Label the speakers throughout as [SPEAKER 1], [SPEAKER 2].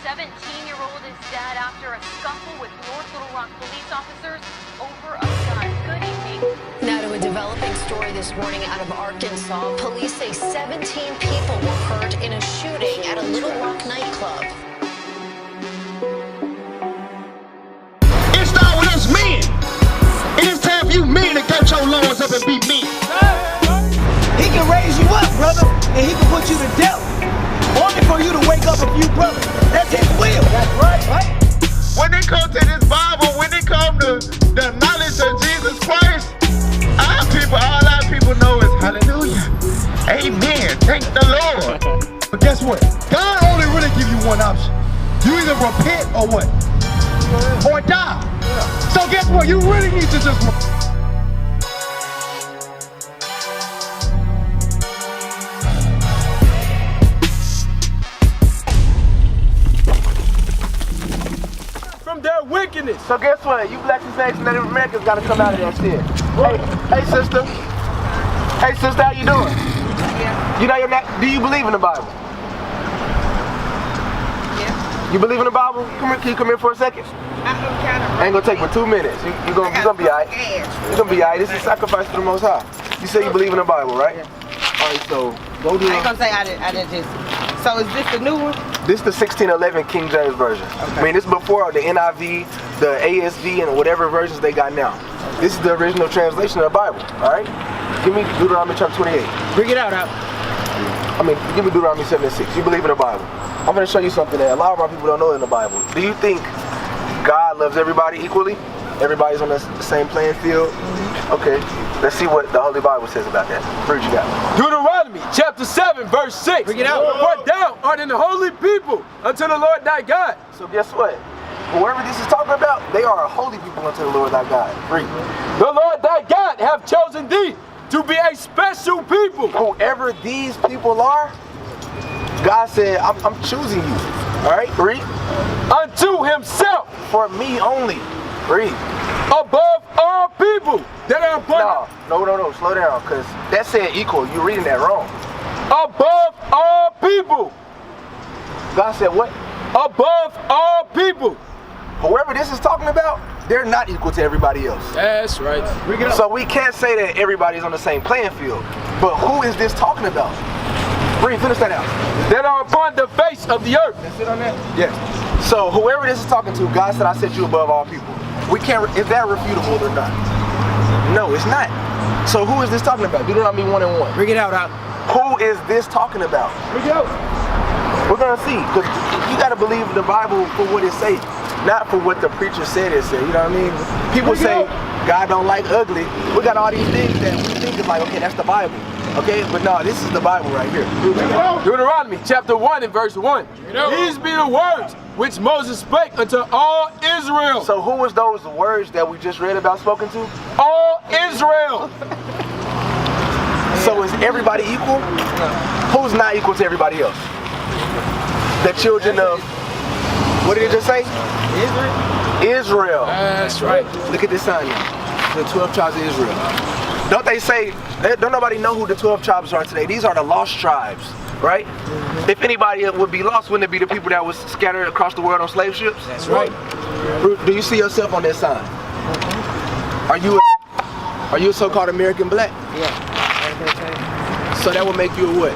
[SPEAKER 1] 17-year-old is dead after a scuffle with North Little Rock police officers over a gun. Good evening.
[SPEAKER 2] Now to a developing story this morning out of Arkansas. Police say 17 people were hurt in a shooting at a Little Rock nightclub.
[SPEAKER 3] It starts with us men. It is time for you men to get your lungs up and be men.
[SPEAKER 4] He can raise you up, brother, and he can put you to death. Only for you to wake up a few brothers. That's his will. That's right?
[SPEAKER 3] When it comes to this Bible, when it comes to the knowledge of Jesus Christ, all our people know is hallelujah. Amen. Thank the Lord.
[SPEAKER 5] But guess what? God only really give you one option. You either repent or what? Or die. So guess what? You really need to just...
[SPEAKER 6] their wickedness.
[SPEAKER 7] So guess what? You blacks and Asians, Native Americans got to come out of that shit. Hey sister. Hey sister, how you doing? Yeah. You know you're not. Do you believe in the Bible?
[SPEAKER 8] Yeah.
[SPEAKER 7] You believe in the Bible? Come here. Can you come here for a second? Ain't gonna take but 2 minutes. You gonna be alright. You gonna be alright. This is sacrifice to the Most High. You say you believe in the Bible, right? Yeah. All right. So go do.
[SPEAKER 8] I ain't gonna say I didn't just. So is this the new one?
[SPEAKER 7] This is the 1611 King James Version. Okay. I mean, this is before the NIV, the ASV, and whatever versions they got now. This is the original translation of the Bible, all right? Give me Deuteronomy chapter 28.
[SPEAKER 8] Bring it out.
[SPEAKER 7] Give me Deuteronomy 7 and 6. You believe in the Bible. I'm going to show you something that a lot of our people don't know in the Bible. Do you think God loves everybody equally? Everybody's on the same playing field? Okay, let's see what the Holy Bible says about that. What you got?
[SPEAKER 6] Deuteronomy chapter 7 verse 6.
[SPEAKER 7] Bring it out.
[SPEAKER 6] For thou art in the holy people unto the Lord thy God.
[SPEAKER 7] So guess what? Whoever this is talking about, they are a holy people unto the Lord thy God. Read.
[SPEAKER 6] The Lord thy God hath chosen thee to be a special people.
[SPEAKER 7] Whoever these people are, God said, I'm choosing you. All right, read.
[SPEAKER 6] Unto himself.
[SPEAKER 7] For me only. Read.
[SPEAKER 6] Above all people that are upon.
[SPEAKER 7] No, slow down, because that said equal. You're reading that wrong.
[SPEAKER 6] Above all people.
[SPEAKER 7] God said what?
[SPEAKER 6] Above all people.
[SPEAKER 7] Whoever this is talking about, they're not equal to everybody else.
[SPEAKER 6] That's right.
[SPEAKER 7] So we can't say that everybody's on the same playing field. But who is this talking about? Read, finish that out.
[SPEAKER 6] That are upon the face of the earth.
[SPEAKER 7] That's it on that? Yes. So whoever this is talking to, God said, I set you above all people. We can't, is that refutable or not? No, it's not. So who is this talking about? Deuteronomy 1 and 1.
[SPEAKER 8] Bring it out.
[SPEAKER 7] Who is this talking about?
[SPEAKER 6] Bring it out.
[SPEAKER 7] We're gonna see, because you gotta believe the Bible for what it says, not for what the preacher said it said, you know what I mean? People say God don't like ugly. We got all these things that we think is like, okay, that's the Bible. Okay, but no, this is the Bible right here.
[SPEAKER 6] Deuteronomy chapter 1 and verse 1. These be the words which Moses spake unto all Israel.
[SPEAKER 7] So who was those words that we just read about spoken to?
[SPEAKER 6] All Israel.
[SPEAKER 7] So is everybody equal? Who's not equal to everybody else? The children of, what did it just say? Israel.
[SPEAKER 6] That's right.
[SPEAKER 7] Look at this sign now. The 12 tribes of Israel. Don't they say, don't nobody know who the 12 tribes are today? These are the lost tribes, right? If anybody would be lost, wouldn't it be the people that was scattered across the world on slave ships?
[SPEAKER 6] That's right.
[SPEAKER 7] Do you see yourself on that sign? Are you a so-called American black?
[SPEAKER 8] Yeah.
[SPEAKER 7] So that would make you a what?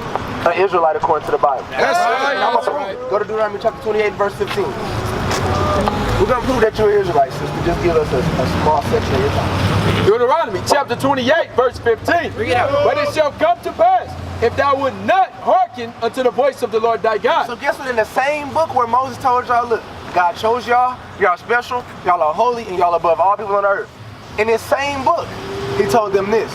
[SPEAKER 7] An Israelite according to the Bible.
[SPEAKER 6] That's right.
[SPEAKER 7] Go to Deuteronomy chapter 28 verse 15. We're going to prove that you're an Israelite, sister. Just give us a small section of your time.
[SPEAKER 6] Deuteronomy chapter 28 verse 15.
[SPEAKER 7] Bring it out.
[SPEAKER 6] But it shall come to pass, if thou would not hearken unto the voice of the Lord thy God.
[SPEAKER 7] So guess what? In the same book where Moses told y'all, look, God chose y'all, y'all special, y'all are holy, and y'all above all people on earth. In this same book, he told them this.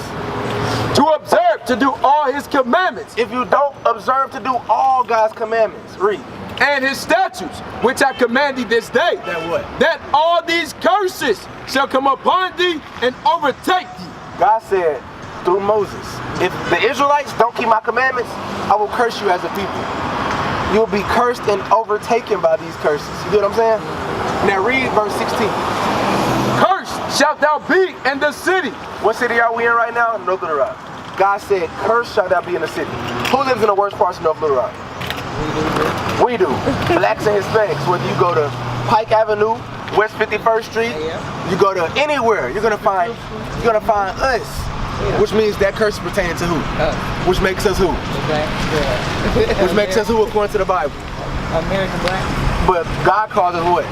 [SPEAKER 6] To observe to do all his commandments.
[SPEAKER 7] If you don't observe to do all God's commandments, read.
[SPEAKER 6] And his statutes, which I command thee this day.
[SPEAKER 7] That what?
[SPEAKER 6] That all these curses shall come upon thee and overtake thee.
[SPEAKER 7] God said through Moses, if the Israelites don't keep my commandments, I will curse you as a people. You will be cursed and overtaken by these curses. You get what I'm saying? Now read verse 16.
[SPEAKER 6] Cursed shalt thou be in the city.
[SPEAKER 7] What city are we in right now? North Little Rock. God said, cursed shalt thou be in the city. Who lives in the worst parts of North Little Rock? We do. Blacks and Hispanics. Whether you go to Pike Avenue, West 51st Street, you go to anywhere, you're gonna find us. Which means that curse is pertaining to who? Which makes us who? Which makes us who according to the Bible?
[SPEAKER 8] American black.
[SPEAKER 7] But God calls us what?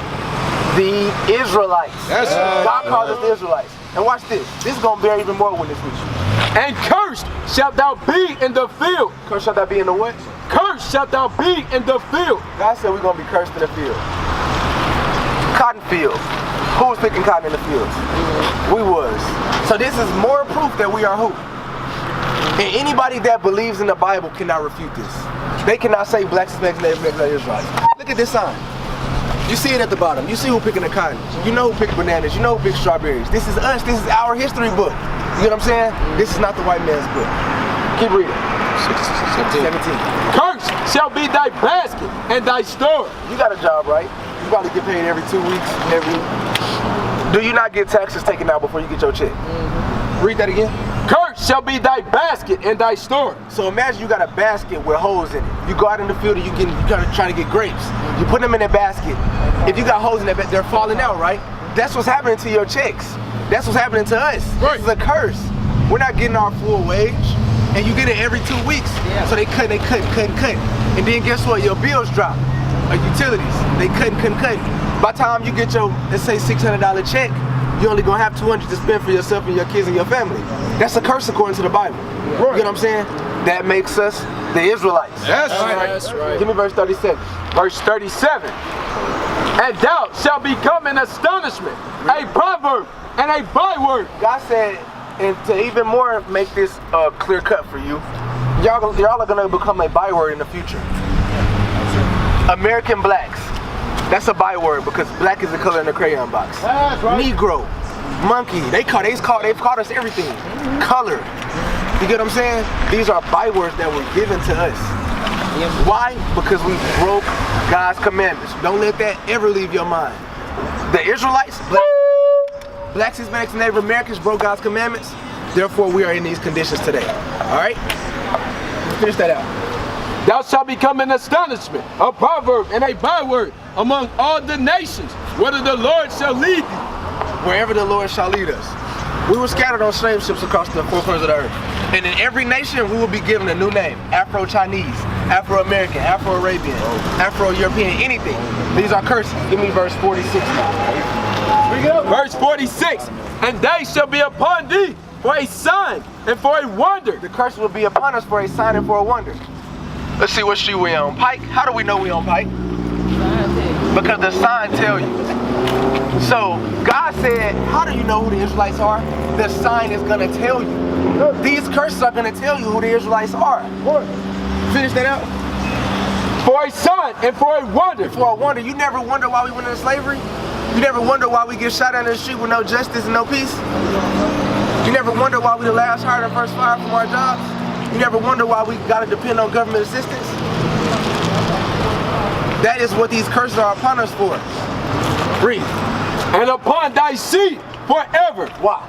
[SPEAKER 7] The Israelites. God calls us the Israelites. And watch this. This is gonna bear even more witness with you.
[SPEAKER 6] And cursed shalt thou be in the field.
[SPEAKER 7] Cursed shalt thou be in the what?
[SPEAKER 6] Cursed shalt thou be in the field.
[SPEAKER 7] God said we're gonna be cursed in the field. Cotton field. Who was picking cotton in the fields? We was. So this is more proof that we are who? And anybody that believes in the Bible cannot refute this. They cannot say blacks, Hispanics, Native Americans are Israelites. Look at this sign. You see it at the bottom. You see who picking the cotton. You know who picked bananas. You know who picked strawberries. This is us. This is our history book. You know what I'm saying? This is not the white man's book. Keep reading. 17.
[SPEAKER 6] Cursed shall be thy basket and thy store.
[SPEAKER 7] You got a job, right? You probably get paid every 2 weeks, Do you not get taxes taken out before you get your check? Read that again.
[SPEAKER 6] Cursed shall be thy basket and thy store.
[SPEAKER 7] So imagine you got a basket with holes in it. You go out in the field and you're trying to get grapes. You put them in a basket. If you got holes in that basket, they're falling out, right? That's what's happening to your checks. That's what's happening to us. Right. This is a curse. We're not getting our full wage. And you get it every 2 weeks. Yeah. So they cut. And then guess what? Your bills drop. Utilities. They cut. By the time you get your, let's say, $600 check, you're only gonna have $200 to spend for yourself and your kids and your family. That's a curse according to the Bible. Right. You know what I'm saying? That makes us the Israelites.
[SPEAKER 6] That's right. That's right.
[SPEAKER 7] Give me verse 37.
[SPEAKER 6] Verse 37. And thou shalt become an astonishment, a proverb, and a byword.
[SPEAKER 7] God said, and to even more make this clear cut for you, y'all are gonna become a byword in the future. American blacks. That's a byword because black is the color in the crayon box. That's right. Negro, monkey, they've called us everything. Color. You get what I'm saying? These are bywords that were given to us. Why? Because we broke God's commandments. Don't let that ever leave your mind. The Israelites, blacks, Hispanics, and Native Americans broke God's commandments. Therefore, we are in these conditions today. All right? Finish that out.
[SPEAKER 6] Thou shalt become an astonishment, a proverb, and a byword among all the nations, whither the Lord shall lead thee.
[SPEAKER 7] Wherever the Lord shall lead us. We were scattered on slave ships across the four corners of the earth. And in every nation, we will be given a new name. Afro-Chinese, Afro-American, Afro-Arabian, Afro-European, anything. These are curses. Give me verse 46 now.
[SPEAKER 6] Verse 46. And they shall be upon thee for a sign and for a wonder.
[SPEAKER 7] The curse will be upon us for a sign and for a wonder. Let's see what street we on. Pike? How do we know we on Pike? Because the sign tell you. So God said, how do you know who the Israelites are? The sign is gonna tell you. These curses are gonna tell you who the Israelites are. Finish that out.
[SPEAKER 6] For a sign and for a wonder.
[SPEAKER 7] For a wonder. You never wonder why we went into slavery? You never wonder why we get shot out in the street with no justice and no peace? You never wonder why we the last hired and first fired from our jobs? You never wonder why we gotta depend on government assistance? That is what these curses are upon us for. Read.
[SPEAKER 6] And upon thy seed forever.
[SPEAKER 7] Why?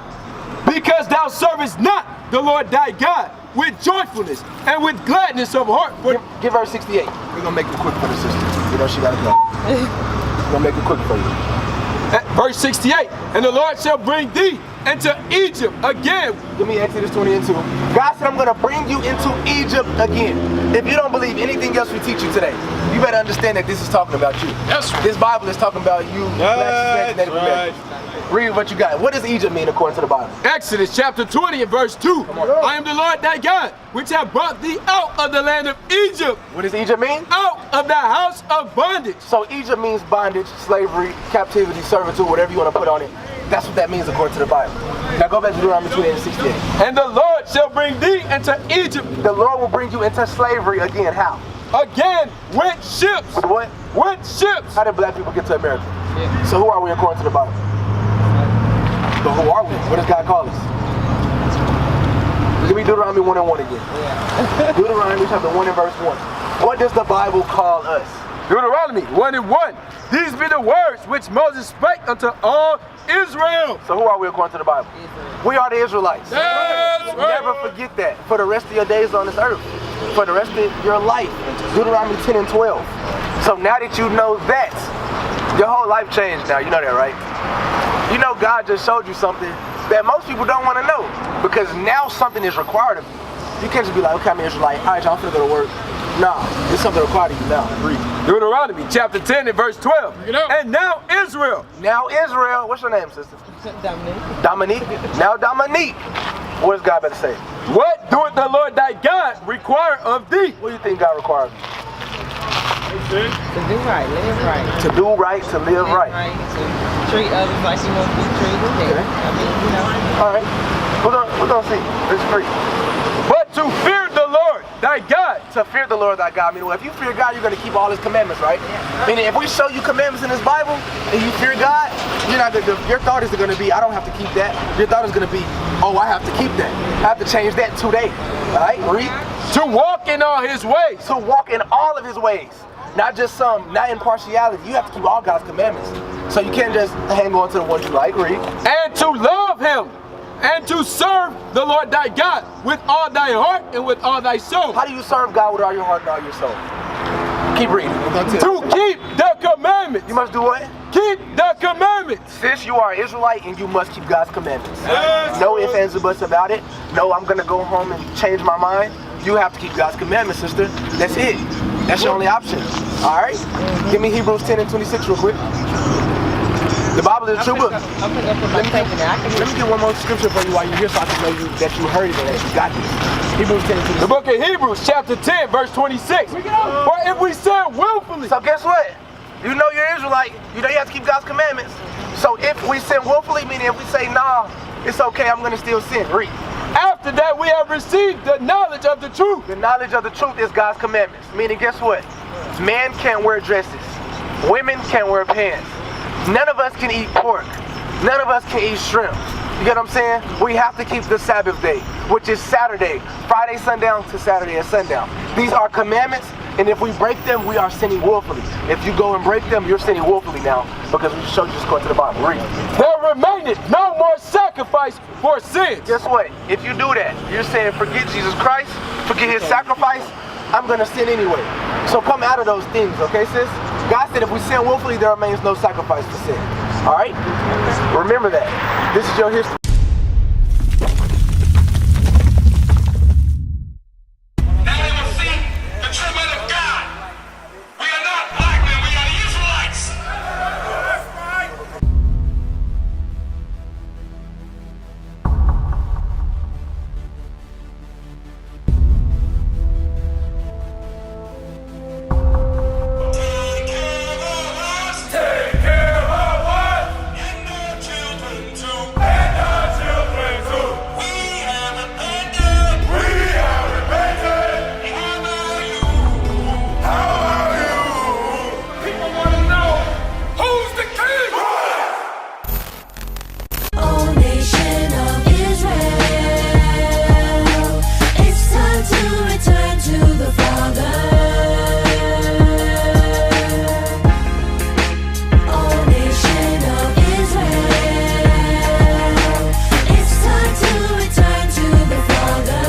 [SPEAKER 6] Because thou servest not the Lord thy God with joyfulness and with gladness of heart.
[SPEAKER 7] Give verse 68. We're gonna make it quick for the sister. You know she gotta go. We're gonna make it quick for you.
[SPEAKER 6] Verse 68. And the Lord shall bring thee into Egypt again.
[SPEAKER 7] Give me Exodus 20:2. God said, I'm gonna bring you into Egypt again. If you don't believe anything else we teach you today, you better understand that this is talking about you.
[SPEAKER 6] That's right.
[SPEAKER 7] This Bible is talking about you, blacks, Native Americans. Read what you got. What does Egypt mean according to the Bible?
[SPEAKER 6] Exodus chapter 20 and verse 2. I am the Lord thy God, which have brought thee out of the land of Egypt.
[SPEAKER 7] What does Egypt mean?
[SPEAKER 6] Out of the house of bondage.
[SPEAKER 7] So Egypt means bondage, slavery, captivity, servitude, whatever you want to put on it. That's what that means according to the Bible. Now go back to Deuteronomy 28:68.
[SPEAKER 6] And the Lord shall bring thee into Egypt.
[SPEAKER 7] The Lord will bring you into slavery again. How?
[SPEAKER 6] Again with ships.
[SPEAKER 7] With what?
[SPEAKER 6] With ships.
[SPEAKER 7] How did black people get to America? Yeah. So who are we according to the Bible? But who are we? What does God call us? Give me Deuteronomy 1:1 again. Yeah. Deuteronomy chapter 1 and verse 1. What does the Bible call us?
[SPEAKER 6] Deuteronomy 1:1. These be the words which Moses spake unto all Israel.
[SPEAKER 7] So who are we according to the Bible? We are the Israelites.
[SPEAKER 6] That's right.
[SPEAKER 7] Never forget that for the rest of your days on this earth. for the rest of your life. Deuteronomy 10 and 12. So now that you know that, your whole life changed now. You know that, right? You know God just showed you something that most people don't want to know, because now something is required of you. You can't just be like, okay, I'm an Israelite. All right, y'all, I'm finna go to work. Nah, it's something required of you now. Read.
[SPEAKER 6] Deuteronomy chapter 10 and verse 12. And now Israel.
[SPEAKER 7] Now Israel, what's your name, sister?
[SPEAKER 8] Dominique.
[SPEAKER 7] Dominique. Now Dominique. What does God better say?
[SPEAKER 6] What doeth the Lord thy God require of thee?
[SPEAKER 7] What do you think God requires of you?
[SPEAKER 8] To do right, live right.
[SPEAKER 7] To do right, to live right.
[SPEAKER 8] To treat others like you want to be treated.
[SPEAKER 7] Okay.
[SPEAKER 8] I mean, you know.
[SPEAKER 7] All right. We're gonna see. It's free.
[SPEAKER 6] But to fear the Lord thy God.
[SPEAKER 7] To fear the Lord thy God. I mean, well, if you fear God, you're gonna keep all his commandments, right? Meaning, if we show you commandments in this Bible and you fear God, you're not gonna, your thought isn't gonna be, I don't have to keep that. Your thought is gonna be, oh, I have to keep that. I have to change that today. All right? Read.
[SPEAKER 6] To walk in all his ways.
[SPEAKER 7] To walk in all of his ways. Not just some, not in partiality. You have to keep all God's commandments. So you can't just hang on to the ones you like. Read.
[SPEAKER 6] And to love him. And to serve the Lord thy God with all thy heart and with all thy soul.
[SPEAKER 7] How do you serve God with all your heart and all your soul? Keep reading.
[SPEAKER 6] To keep the commandments.
[SPEAKER 7] You must do what?
[SPEAKER 6] Keep the commandments.
[SPEAKER 7] Since you are an Israelite and you must keep God's commandments.
[SPEAKER 6] Yes.
[SPEAKER 7] No ifs, ands, or buts about it. No, I'm going to go home and change my mind. You have to keep God's commandments, sister. That's it. That's your only option. All right? Give me Hebrews 10 and 26 real quick. The Bible is a true book. Let me get one more scripture for you while you're here so I can know that you heard it and that you got this. Hebrews 10 and 26.
[SPEAKER 6] The book of Hebrews chapter 10 verse 26. For if we sin willfully.
[SPEAKER 7] So guess what? You know you're Israelite. You know you have to keep God's commandments. So if we sin willfully, meaning if we say, nah, it's okay, I'm going to still sin. Read.
[SPEAKER 6] After that we have received the knowledge of the truth.
[SPEAKER 7] The knowledge of the truth is God's commandments. Meaning, guess what? Men can't wear dresses. Women can't wear pants. None of us can eat pork. None of us can eat shrimp. You get what I'm saying? We have to keep the Sabbath day, which is Saturday, Friday sundown to Saturday at sundown. These are commandments, and if we break them, we are sinning willfully. If you go and break them, you're sinning willfully now, because we showed you just go to the Bible. Read.
[SPEAKER 6] There remaineth no more sacrifice for sins.
[SPEAKER 7] Guess what? If you do that, you're saying, forget Jesus Christ, forget his sacrifice, I'm going to sin anyway. So come out of those things, okay, sis? God said if we sin willfully, there remains no sacrifice for sin. All right? Remember that. This is your history.
[SPEAKER 9] Now they will see the true men of God. We are not black men, we are the Israelites. Take care of us. And our children too. We have repented. How are you? People want to know, who's the king?
[SPEAKER 10] O nation of Israel, it's time to return to the Father. O nation of Israel, it's time to return to the Father.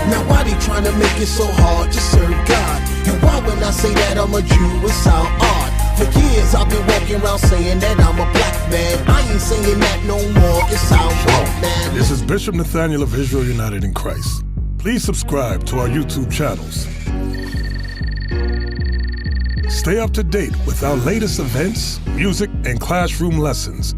[SPEAKER 11] Now why they trying to make it so hard to serve God? And why when I say that I'm a Jew it sound odd? For years I've been walking around saying that I'm a black man. I ain't saying that no more, it sounds wrong, man.
[SPEAKER 12] This is Bishop Nathaniel of Israel United in Christ. Please subscribe to our YouTube channels. Stay up to date with our latest events, music, and classroom lessons.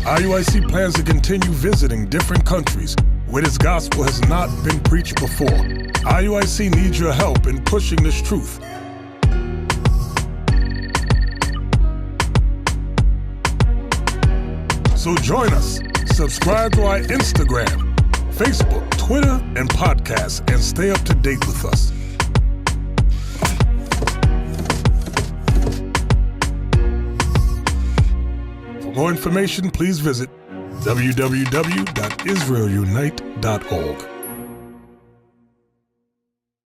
[SPEAKER 12] IUIC plans to continue visiting different countries where this gospel has not been preached before. IUIC needs your help in pushing this truth. So join us. Subscribe to our Instagram, Facebook, Twitter, and podcasts, and stay up to date with us. For more information, please visit www.israelunite.org.